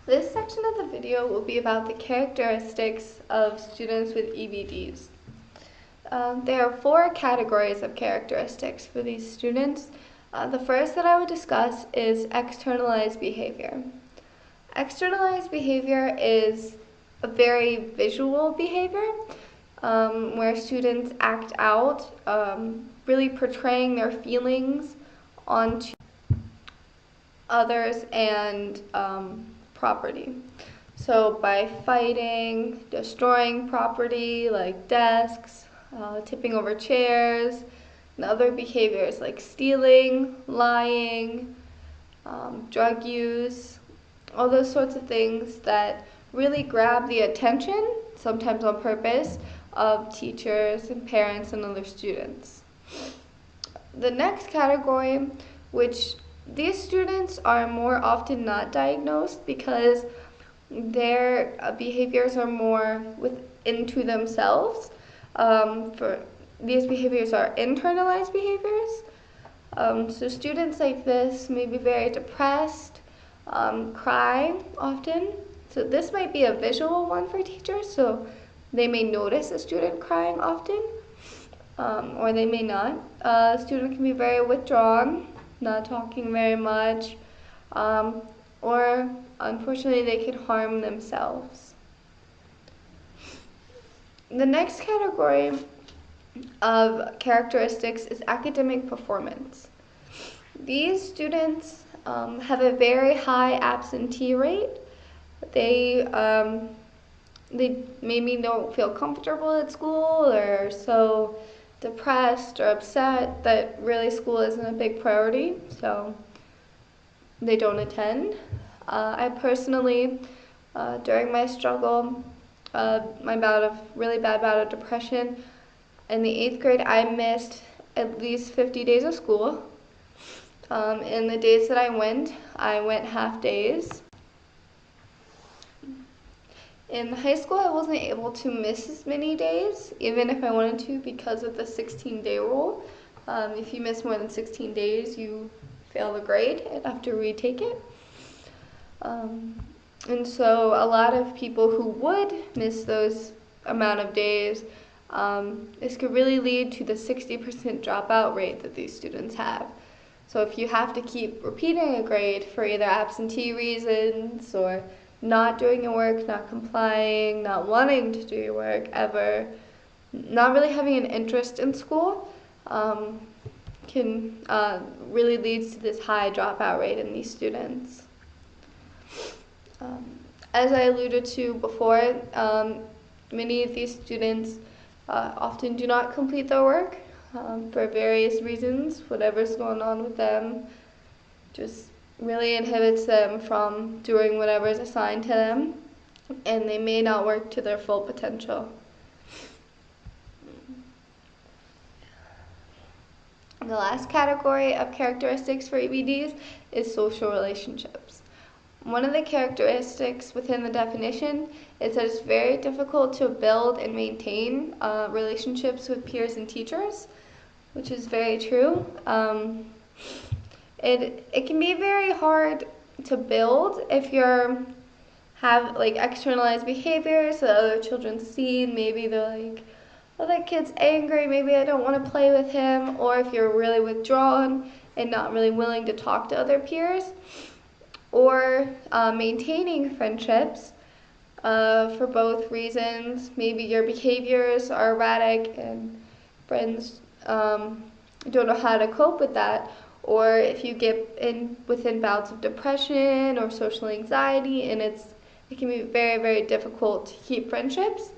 This section of the video will be about the characteristics of students with EBDs. There are 4 categories of characteristics for these students. The first that I would discuss is externalized behavior. Externalized behavior is a very visual behavior where students act out, really portraying their feelings onto others and property. So by fighting, destroying property like desks, tipping over chairs, and other behaviors like stealing, lying, drug use, all those sorts of things that really grab the attention, sometimes on purpose, of teachers and parents and other students. The next category, which these students are more often not diagnosed because their behaviors are more into themselves. These behaviors are internalized behaviors. So students like this may be very depressed, cry often. So this might be a visual one for teachers, so they may notice a student crying often, or they may not. A student can be very withdrawn, not talking very much, or unfortunately they can harm themselves. The next category of characteristics is academic performance. These students have a very high absentee rate. They maybe don't feel comfortable at school, or so depressed or upset that really school isn't a big priority, so they don't attend. I personally, during my struggle, my really bad bout of depression, in the 8th grade, I missed at least 50 days of school. In the days that I went half days. In high school, I wasn't able to miss as many days, even if I wanted to, because of the 16-day rule. If you miss more than 16 days, you fail the grade and have to retake it. And so a lot of people who would miss those amount of days, this could really lead to the 60% dropout rate that these students have. So if you have to keep repeating a grade for either absentee reasons or not doing your work, not complying, not wanting to do your work ever, not really having an interest in school, can really leads to this high dropout rate in these students. As I alluded to before, many of these students often do not complete their work for various reasons. Whatever's going on with them just really inhibits them from doing whatever is assigned to them, and they may not work to their full potential. The last category of characteristics for EBDs is social relationships. One of the characteristics within the definition is that it's very difficult to build and maintain relationships with peers and teachers, which is very true. It can be very hard to build if you have like externalized behaviors that other children see. Maybe they're like, oh, that kid's angry, maybe I don't want to play with him. Or if you're really withdrawn and not really willing to talk to other peers. Or maintaining friendships for both reasons. Maybe your behaviors are erratic and friends don't know how to cope with that. Or if you get within bouts of depression or social anxiety, and it can be very, very difficult to keep friendships.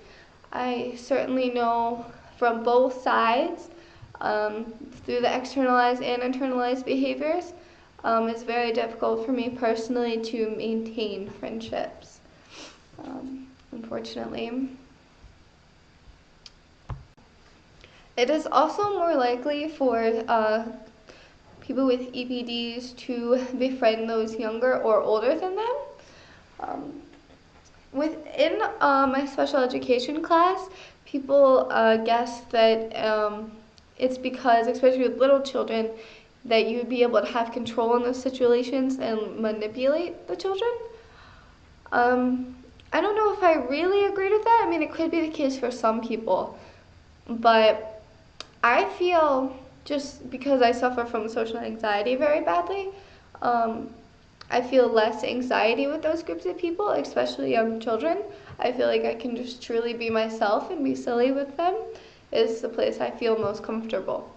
I certainly know from both sides, through the externalized and internalized behaviors, it's very difficult for me personally to maintain friendships, unfortunately. It is also more likely for people with EBDs to befriend those younger or older than them. Within my special education class, people guess that it's because, especially with little children, that you would be able to have control in those situations and manipulate the children. I don't know if I really agreed with that. I mean, it could be the case for some people, but I feel just because I suffer from social anxiety very badly, um, I feel less anxiety with those groups of people, especially young children. I feel like I can just truly be myself and be silly with them is the place I feel most comfortable.